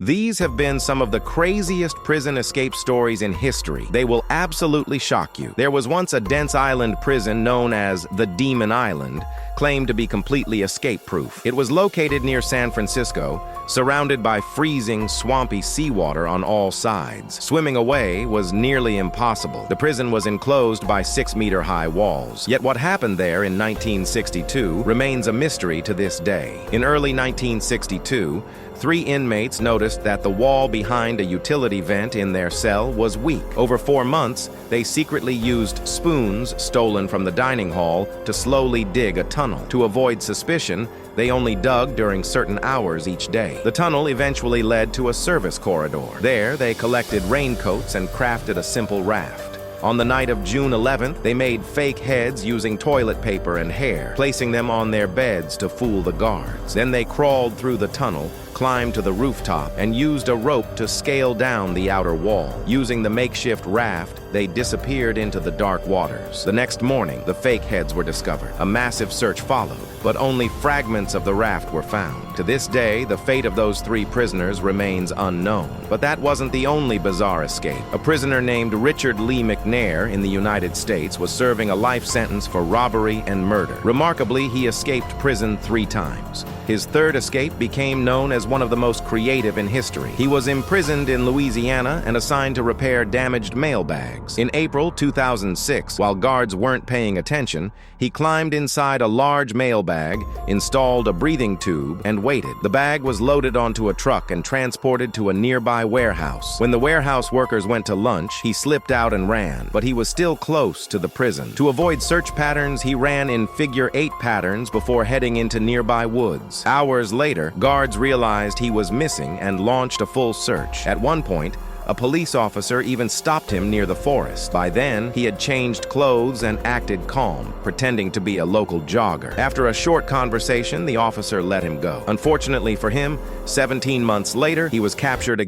These have been some of the craziest prison escape stories in history. They will absolutely shock you. There was once a dense island prison known as the Demon Island, claimed to be completely escape-proof. It was located near San Francisco, surrounded by freezing, swampy seawater on all sides. Swimming away was nearly impossible. The prison was enclosed by 6-meter-high walls. Yet what happened there in 1962 remains a mystery to this day. In early 1962, 3 inmates noticed that the wall behind a utility vent in their cell was weak. Over 4 months, they secretly used spoons stolen from the dining hall to slowly dig a tunnel. To avoid suspicion, they only dug during certain hours each day. The tunnel eventually led to a service corridor. There, they collected raincoats and crafted a simple raft. On the night of June 11th, they made fake heads using toilet paper and hair, placing them on their beds to fool the guards. Then they crawled through the tunnel, climbed to the rooftop, and used a rope to scale down the outer wall. Using the makeshift raft, they disappeared into the dark waters. The next morning, the fake heads were discovered. A massive search followed, but only fragments of the raft were found. To this day, the fate of those 3 prisoners remains unknown. But that wasn't the only bizarre escape. A prisoner named Richard Lee McNair in the United States was serving a life sentence for robbery and murder. Remarkably, he escaped prison 3 times. His 3rd escape became known as one of the most creative in history. He was imprisoned in Louisiana and assigned to repair damaged mailbags. In April 2006, while guards weren't paying attention, he climbed inside a large mailbag, installed a breathing tube, and waited. The bag was loaded onto a truck and transported to a nearby warehouse. When the warehouse workers went to lunch, he slipped out and ran, but he was still close to the prison. To avoid search patterns, he ran in figure-8 patterns before heading into nearby woods. Hours later, guards realized he was missing and launched a full search. At one point, a police officer even stopped him near the forest. By then, he had changed clothes and acted calm, pretending to be a local jogger. After a short conversation, the officer let him go. Unfortunately for him, 17 months later, he was captured again.